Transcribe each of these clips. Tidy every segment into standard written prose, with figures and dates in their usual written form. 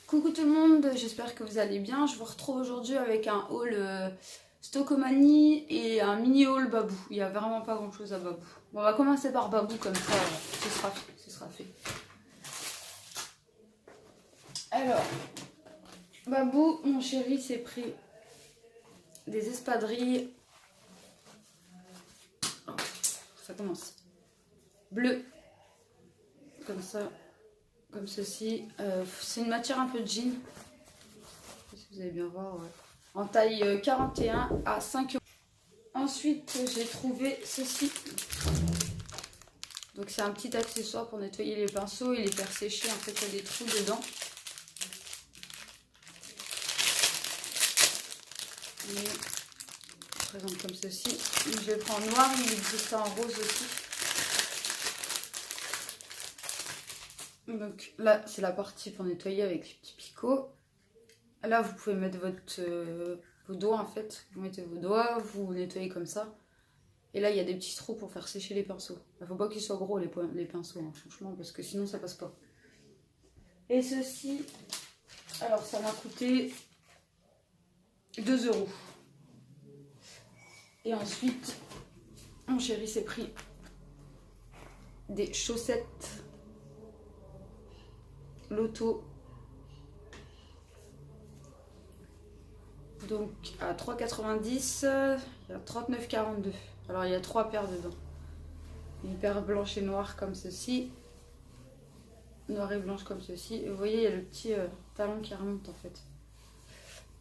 Coucou tout le monde, j'espère que vous allez bien. Je vous retrouve aujourd'hui avec un haul Stockomanie et un mini haul Babou. Il n'y a vraiment pas grand chose à Babou. Bon, on va commencer par Babou, comme ça ce sera fait. Alors, Babou, mon chéri, s'est pris des espadrilles. Oh, ça commence. Bleu, comme ça. Comme ceci, c'est une matière un peu jean, si vous allez bien voir, ouais. En taille 41 à 5 €. Ensuite j'ai trouvé ceci, donc c'est un petit accessoire pour nettoyer les pinceaux et les faire sécher. En fait il y a des trous dedans, et je présente comme ceci. Je l'ai pris en noir, il existe en rose aussi. Donc là c'est la partie pour nettoyer avec les petits picots. Là vous pouvez mettre vos doigts en fait. Vous mettez vos doigts, vous nettoyez comme ça. Et là il y a des petits trous pour faire sécher les pinceaux. Il faut pas qu'ils soient gros les pinceaux, hein, franchement, parce que sinon ça passe pas. Et ceci, alors ça m'a coûté 2 €. Et ensuite mon chéri s'est pris des chaussettes Loto, donc à 3,90 €, il y a 39,42 €. Alors il y a 3 paires dedans, une paire blanche et noire comme ceci, noire et blanche comme ceci, et vous voyez il y a le petit talon qui remonte en fait,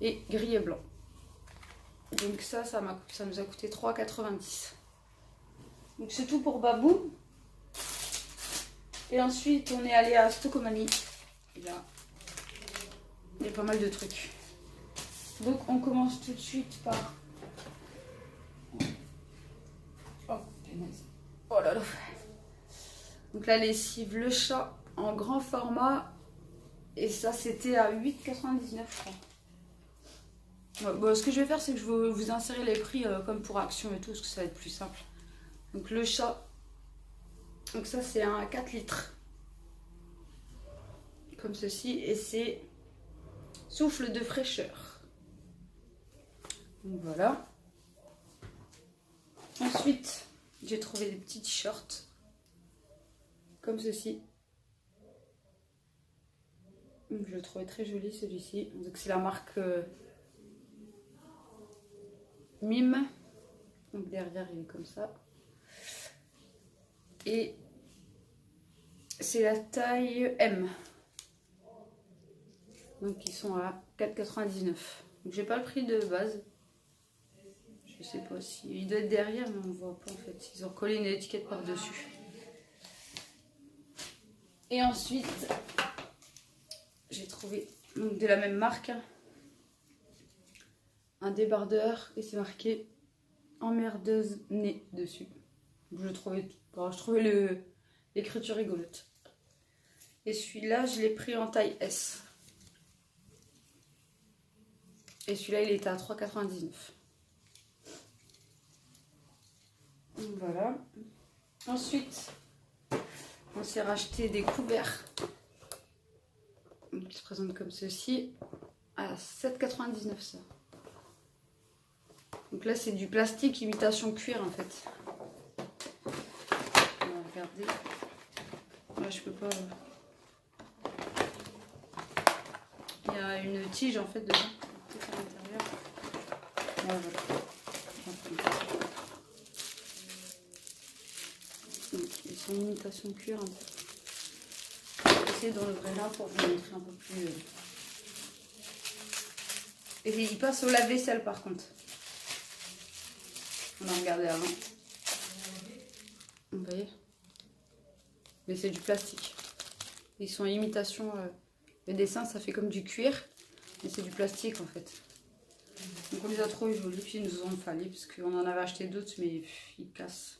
et gris et blanc. Donc ça nous a coûté 3,90 €. Donc c'est tout pour Babou. Et ensuite on est allé à Stockomanie. Là, il y a pas mal de trucs. Donc on commence tout de suite par... Oh, punaise. Oh là là. Donc la lessive Le Chat en grand format. Et ça c'était à 8,99 € je crois. Ouais, bon, ce que je vais faire c'est que je vais vous insérer les prix comme pour Action et tout, parce que ça va être plus simple. Donc Le Chat. Donc ça c'est un 4 litres. Comme ceci, et c'est souffle de fraîcheur. Donc voilà. Ensuite j'ai trouvé des petits t-shirts comme ceci. Je le trouvais très joli celui-ci. Donc c'est la marque Mime. Donc derrière il est comme ça. Et c'est la taille M. Donc ils sont à 4,99 €. Donc j'ai pas le prix de base. Je sais pas si... Il doit être derrière, mais on voit pas en fait. Ils ont collé une étiquette par-dessus. Et ensuite, j'ai trouvé donc, de la même marque un débardeur, et c'est marqué emmerdeuse nez dessus. Donc je trouvais l'écriture rigolote. Et celui-là, je l'ai pris en taille S. Et celui-là, il était à 3,99 €. Voilà. Ensuite, on s'est racheté des couverts. Qui se présentent comme ceci. À 7,99 € ça. Donc là, c'est du plastique imitation cuir en fait. On va regarder. Là, je peux pas... Il y a une tige en fait dedans. À l'intérieur. Voilà. Donc, ils sont imitation cuir un peu. Je vais essayer d'enlever là pour vous montrer un peu plus. Et il passe au lave-vaisselle par contre. On a regardé avant. Vous voyez? Mais c'est du plastique. Ils sont imitation. Le dessin ça fait comme du cuir, mais c'est du plastique en fait. Donc on les a trouvés jolis, puis ils nous ont fallu parce qu'on en avait acheté d'autres, mais ils cassent.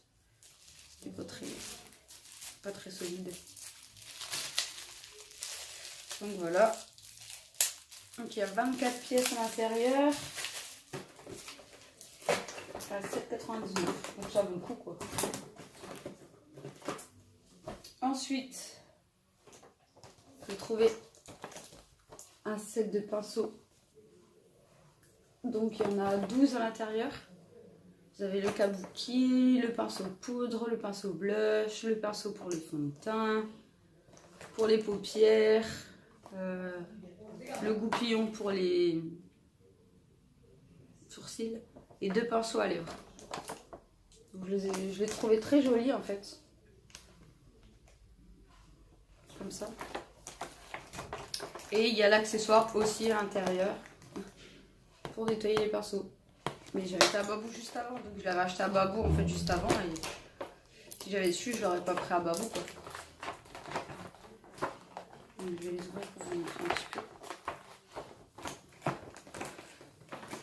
C'était pas très solide. Donc voilà. Donc il y a 24 pièces à l'intérieur. À 7,99 €. Donc ça vaut le coup quoi. Ensuite, j'ai trouvé un set de pinceaux. Donc il y en a 12 à l'intérieur. Vous avez le kabuki, le pinceau poudre, le pinceau blush, le pinceau pour le fond de teint, pour les paupières, le goupillon pour les sourcils et 2 pinceaux à lèvres. Donc, je l'ai trouvé très joli en fait. Comme ça. Et il y a l'accessoire aussi à l'intérieur pour nettoyer les pinceaux. Mais j'avais été à Babou juste avant, donc je l'avais acheté à Babou en fait juste avant. Et si j'avais su, je l'aurais pas pris à Babou quoi. Donc je vais les ouvrir pour vous montrer un petit peu.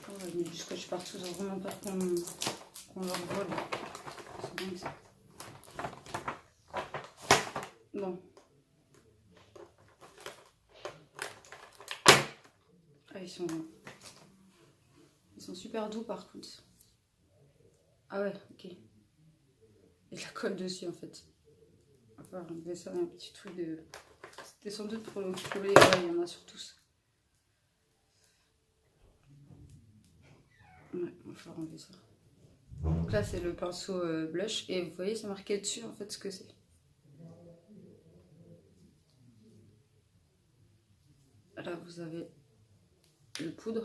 On va mettre du scotch partout, j'ai vraiment peur qu'on leur vole. C'est dingue ça. Bon. Ah, ils sont super doux par contre. Ah ouais, ok. Et de la colle dessus en fait. On va enlever ça, un petit truc de... C'était sans doute pour le coller, ouais, il y en a sur tous. Ouais, on va falloir enlever ça. Donc là c'est le pinceau blush et vous voyez c'est marqué dessus en fait ce que c'est. Là vous avez le poudre.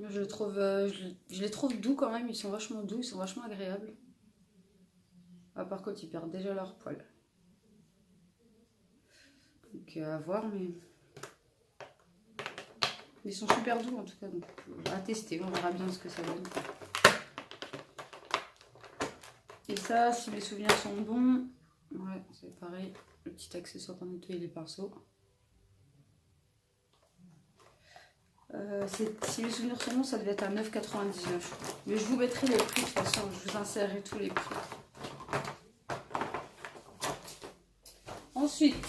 Je trouve, je les trouve doux quand même, ils sont vachement doux, ils sont vachement agréables. Ah, par contre, ils perdent déjà leur poil. Donc à voir, mais ils sont super doux en tout cas. Donc à tester, on verra bien ce que ça donne. Et ça, si mes souvenirs sont bons, ouais, c'est pareil, le petit accessoire pour nettoyer les pinceaux. Si les souvenirs sont bons, ça devait être à 9,99 €. Mais je vous mettrai les prix de toute façon, je vous insérerai tous les prix. Ensuite,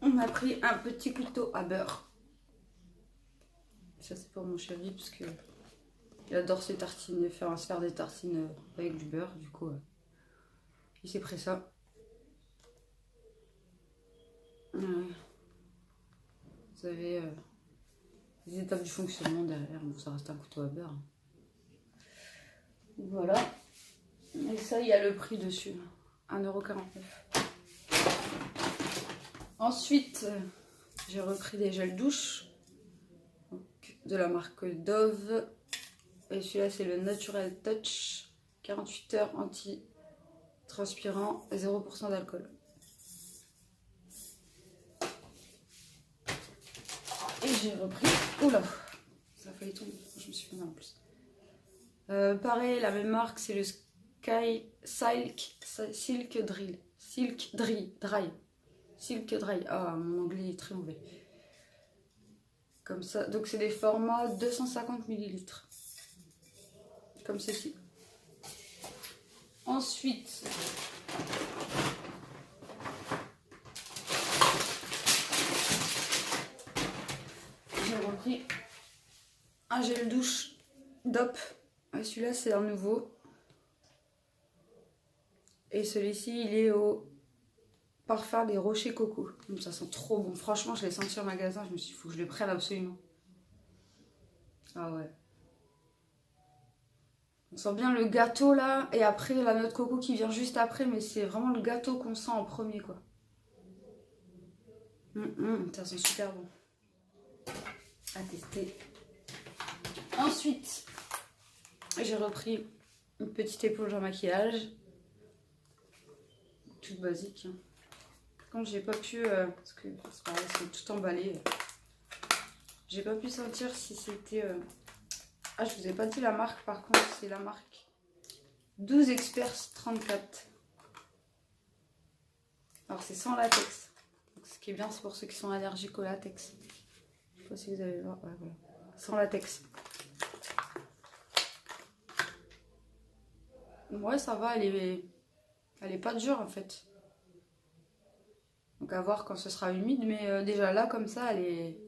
on a pris un petit couteau à beurre. Ça c'est pour mon chéri parce que il adore ses tartines, se faire des tartines avec du beurre. Du coup, il s'est pris ça. Vous avez les étapes du fonctionnement derrière, donc ça reste un couteau à beurre. Voilà. Et ça, il y a le prix dessus, 1,49 €. Ensuite, j'ai repris des gels douche donc, de la marque Dove. Et celui-là, c'est le Natural Touch, 48 heures anti-transpirant, 0% d'alcool. Et j'ai repris... Oula, ça a failli tomber, je me suis fait mal en plus. Pareil, la même marque, c'est le Silk Dry. Ah, mon anglais est très mauvais. Comme ça, donc c'est des formats 250 ml. Comme ceci. Ensuite, j'ai repris un gel douche DOP. Celui-là, c'est un nouveau. Et celui-ci, il est au parfum des rochers coco. Donc ça sent trop bon. Franchement, je l'ai senti au magasin. Je me suis dit, il faut que je le prenne absolument. Ah ouais. On sent bien le gâteau là. Et après, la noix de coco qui vient juste après. Mais c'est vraiment le gâteau qu'on sent en premier, quoi. Ça sent super bon. À tester. Ensuite, j'ai repris une petite éponge en maquillage. Toute basique. Quand j'ai pas pu, parce que c'est pareil, c'est tout emballé. J'ai pas pu sentir si c'était... Ah, je vous ai pas dit la marque, par contre, c'est la marque 12 Experts 34. Alors, c'est sans latex. Donc, ce qui est bien, c'est pour ceux qui sont allergiques au latex. Je sais pas si vous allez voir. Ouais, voilà. Sans latex. Ouais, ça va, elle est pas dure en fait. Donc à voir quand ce sera humide, mais déjà là, comme ça, elle est...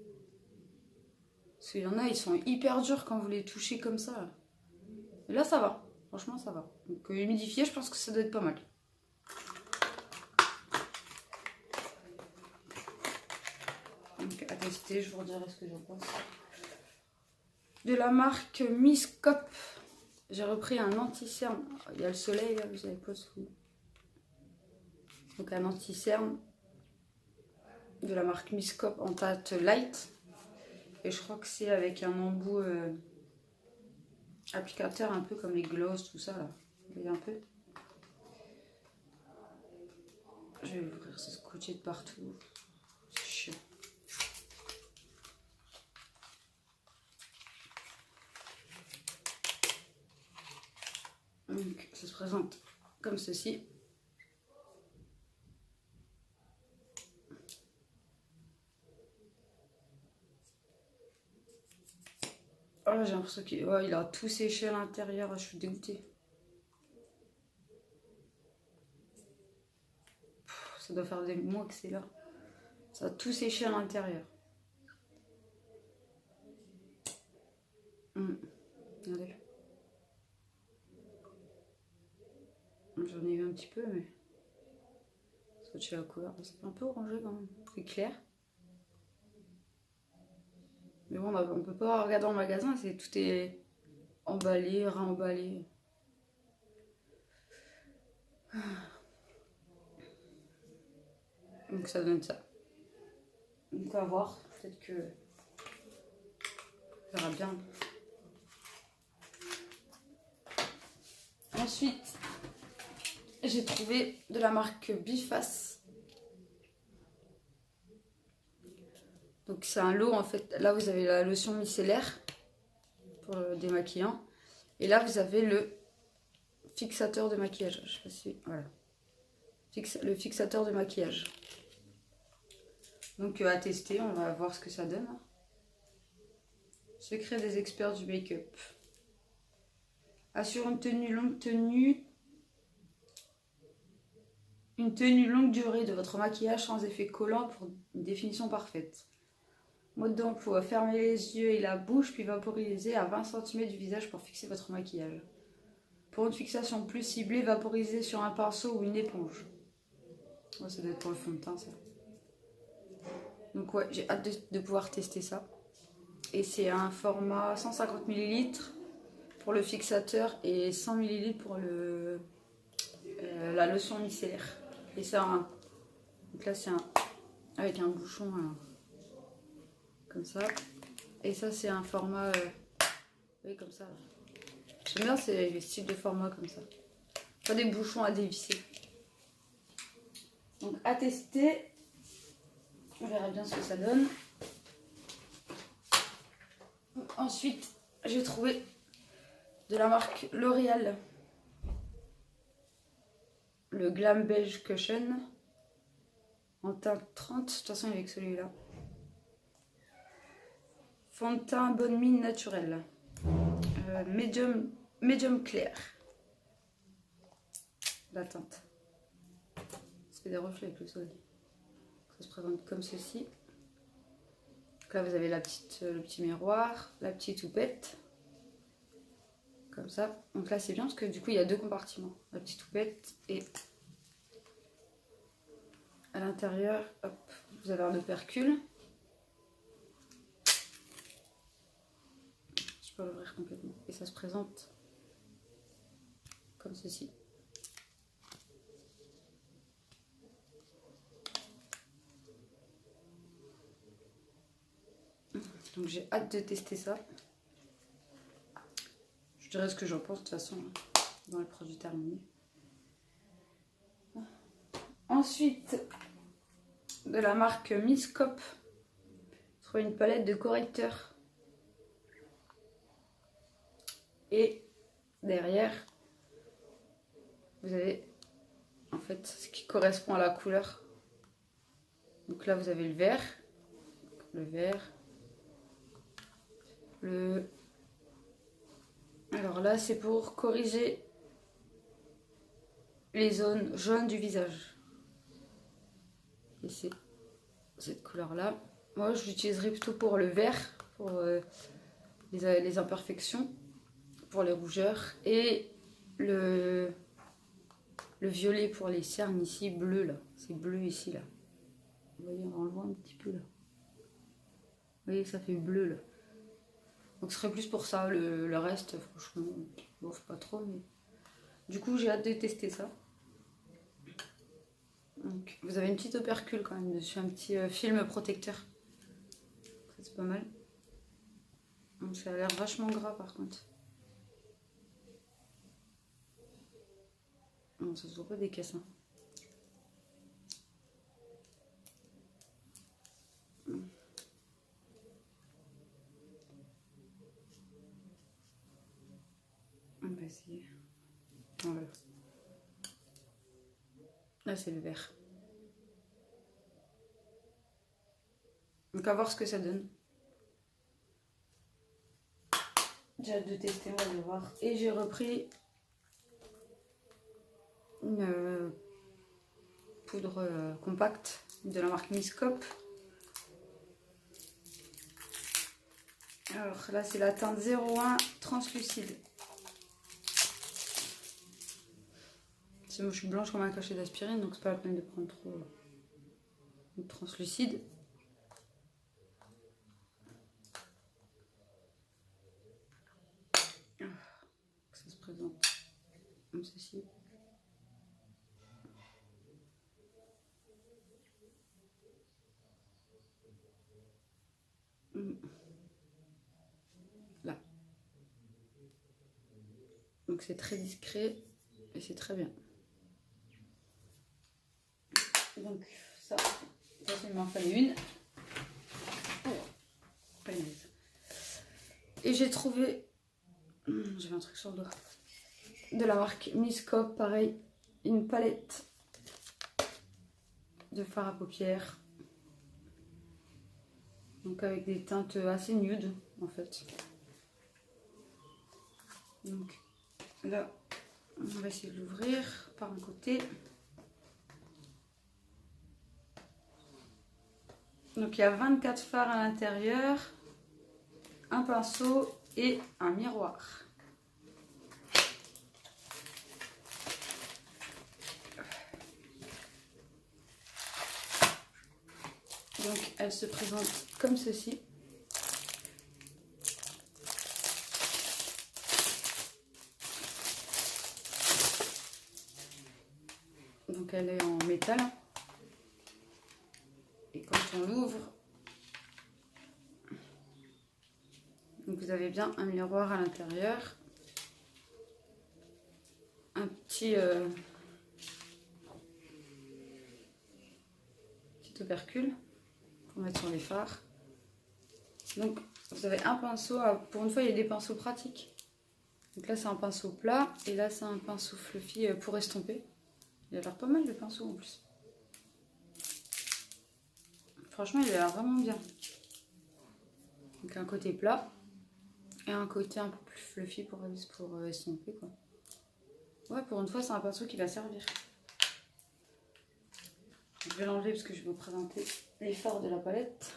Parce qu'il y en a, ils sont hyper durs quand vous les touchez comme ça. Et là, ça va. Franchement, ça va. Donc humidifier, je pense que ça doit être pas mal. tester, je vous redirai ce que j'en pense. De la marque Miscop, j'ai repris un anti-cerne. Il y a le soleil là, vous avez pas sous. Donc un anti-cerne de la marque Miscop en teinte light. Et je crois que c'est avec un embout applicateur un peu comme les gloss, tout ça là. Vous voyez un peu. Je vais l'ouvrir, c'est scotché de partout. C'est chiant. Donc ça se présente comme ceci. Oh, j'ai l'impression qu'il il a tout séché à l'intérieur, je suis dégoûtée. Ça doit faire des mois que c'est là. Ça a tout séché à l'intérieur. Regardez. J'en ai eu un petit peu, mais scotché la couleur, c'est un peu orangé quand même. C'est clair. Mais bon, on peut pas regarder en magasin, tout est emballé, réemballé. Donc ça donne ça. Donc à voir, peut-être que on verra bien. Ensuite, j'ai trouvé de la marque Biface. Donc c'est un lot en fait. Là vous avez la lotion micellaire pour le démaquillant. Et là vous avez le fixateur de maquillage. Je sais pas si. Voilà. Le fixateur de maquillage. Donc à tester, on va voir ce que ça donne. Secret des experts du make-up. Assure une tenue longue durée de votre maquillage sans effet collant pour une définition parfaite. Mode d'emploi, fermez les yeux et la bouche puis vaporisez à 20 cm du visage pour fixer votre maquillage. Pour une fixation plus ciblée, vaporisez sur un pinceau ou une éponge. Oh, ça doit être pour le fond de teint ça. Donc ouais, j'ai hâte de pouvoir tester ça. Et c'est un format 150 ml pour le fixateur et 100 ml pour la lotion micellaire. Et ça, donc là c'est avec un bouchon comme ça. Et ça c'est un format, oui comme ça. J'aime bien ces styles de format comme ça. Pas des bouchons à dévisser. Donc à tester. On verra bien ce que ça donne. Ensuite, j'ai trouvé de la marque L'Oréal le Glam Beige Cushion en teinte 30. De toute façon, avec celui-là. Fond de teint Bonne Mine naturel. Medium clair. La teinte. Ça fait des reflets avec le soleil. Ça se présente comme ceci. Donc là vous avez le petit miroir, la petite houppette. Comme ça. Donc là c'est bien parce que du coup il y a deux compartiments. La petite houppette et à l'intérieur, hop, vous avez un opercule. Je peux l'ouvrir complètement. Et ça se présente comme ceci. Donc j'ai hâte de tester ça. Je dirai ce que j'en pense de toute façon dans le produit terminé. Ensuite, de la marque Miscop, je trouve une palette de correcteurs. Et derrière, vous avez en fait ce qui correspond à la couleur. Donc là vous avez le vert, alors là c'est pour corriger les zones jaunes du visage. Et c'est cette couleur là. Moi je l'utiliserai plutôt pour le vert, pour les imperfections, pour les rougeurs, et le violet pour les cernes ici, bleu là. C'est bleu ici là. Vous voyez, on le voit un petit peu là. voyez, ça fait bleu là. Donc ce serait plus pour ça. Le reste, franchement, bon, pas trop. Mais... Du coup, j'ai hâte de tester ça. Donc, vous avez une petite opercule quand même dessus, un petit film protecteur. C'est pas mal. Donc, ça a l'air vachement gras par contre. Non, ça se voit pas des caisses. Hein. On va essayer. Voilà. Là, c'est le vert. Donc, à voir ce que ça donne. J'ai hâte de tester, on va voir. Et j'ai repris une poudre compacte de la marque Miscope. Alors là, c'est la teinte 01 translucide. Moi, je suis blanche comme un cachet d'aspirine, donc c'est pas la peine de prendre trop de translucide. Ça se présente comme ceci. Là. Donc c'est très discret et c'est très bien. Donc ça il m'en fallait une. Oh, et j'ai trouvé, j'avais un truc sur le doigt, de la marque Miscope, pareil, une palette de fard à paupières. Donc avec des teintes assez nudes en fait. Donc là, on va essayer de l'ouvrir par un côté. Donc il y a 24 fards à l'intérieur, un pinceau et un miroir. Donc elle se présente comme ceci. Donc elle est en métal. Et quand on l'ouvre, vous avez bien un miroir à l'intérieur. Un petit opercule pour mettre sur les fards. Donc vous avez un pinceau, pour une fois il y a des pinceaux pratiques. Donc là c'est un pinceau plat et là c'est un pinceau fluffy pour estomper. Il a l'air pas mal le pinceau en plus. Franchement il a l'air vraiment bien. Donc un côté plat et un côté un peu plus fluffy pour estomper quoi. Ouais, pour une fois c'est un pinceau qui va servir. Je vais l'enlever parce que je vais vous présenter les fards de la palette.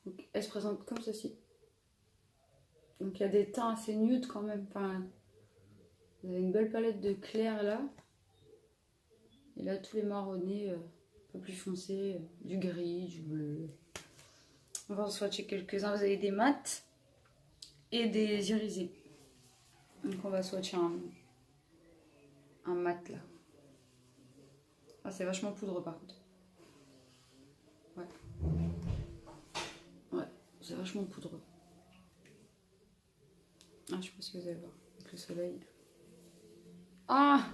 Donc, elle se présente comme ceci. Donc il y a des teints assez nudes quand même. Enfin, vous avez une belle palette de clair là. Et là tous les marronnés un peu plus foncés, du gris, du bleu. On va en swatcher quelques-uns. Vous avez des mats et des irisés. Donc on va swatcher un mat là. Ah, c'est vachement poudreux par contre. Ouais. Ouais, c'est vachement poudreux. Ah, je sais pas si vous allez voir avec le soleil. Ah!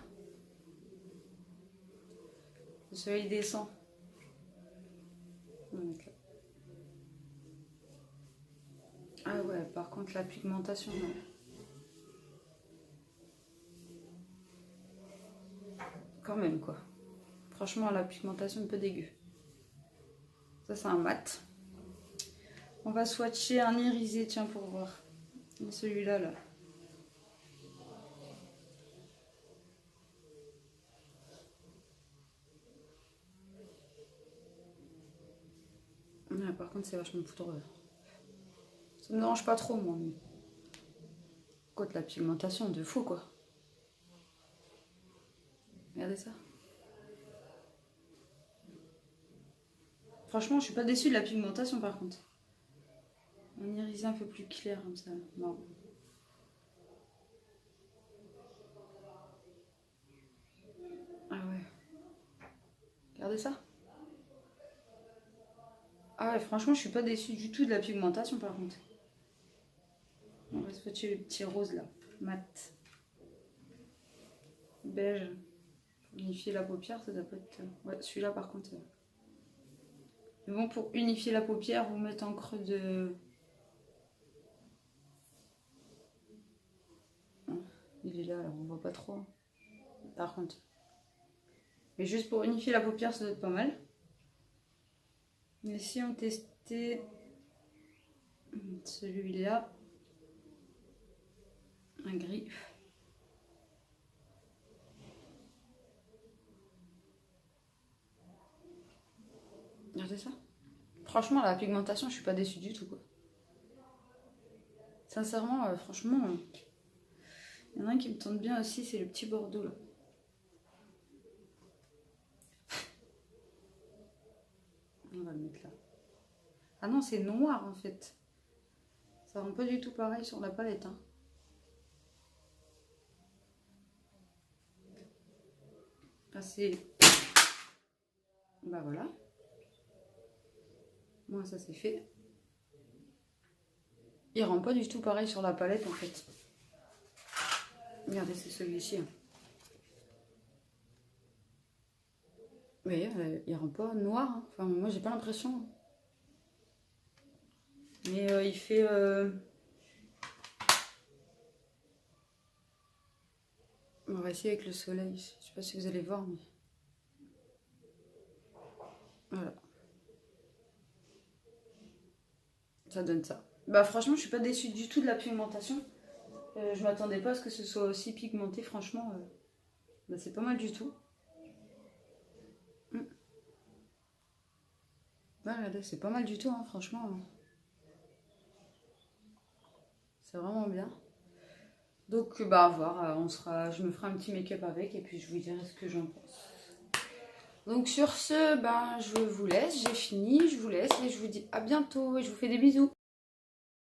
Le soleil descend. Ah ouais, par contre la pigmentation, non. Quand même quoi. Franchement la pigmentation un peu dégueu. Ça c'est un mat. On va swatcher un irisé, tiens pour voir. Celui-là là. Ouais, par contre c'est vachement poudreux. Ça me dérange pas trop moi. Mais... Côte la pigmentation de fou quoi. Regardez ça. Franchement, je suis pas déçue de la pigmentation par contre. Un irisé un peu plus clair comme ça. Bon. Ah ouais. Regardez ça. Ah ouais, franchement, je suis pas déçue du tout de la pigmentation par contre. On va swatcher le petit rose là. Mat. Beige. Unifier la paupière, ça doit pas être... Ouais, celui-là par contre... Mais bon, pour unifier la paupière, vous mettez en creux de... Il est là, alors on voit pas trop. Par contre. Mais juste pour unifier la paupière, ça doit être pas mal. Mais si on testait celui-là, un gris. Regardez ça. Franchement, la pigmentation, je suis pas déçue du tout, quoi. Sincèrement, franchement, il y en a un qui me tente bien aussi, c'est le petit Bordeaux, là. On va le mettre là. Ah non, c'est noir, en fait. Ça rend pas du tout pareil sur la palette, hein. Ah, c'est... Bah voilà. Moi, ça c'est fait. Il rend pas du tout pareil sur la palette en fait. Regardez, c'est celui-ci. Hein. Vous voyez, il rend pas noir. Hein. Enfin, moi j'ai pas l'impression. Mais il fait... On va essayer avec le soleil. Je sais pas si vous allez voir, mais... Voilà. Ça donne ça. Bah franchement, je suis pas déçue du tout de la pigmentation. Je m'attendais pas à ce que ce soit aussi pigmenté, franchement. Bah, c'est pas mal du tout. Bah, regardez, c'est pas mal du tout, hein, franchement. C'est vraiment bien. Donc, bah, à voir. Je me ferai un petit make-up avec et puis je vous dirai ce que j'en pense. Donc, sur ce, bah, je vous laisse. J'ai fini. Je vous laisse et je vous dis à bientôt et je vous fais des bisous.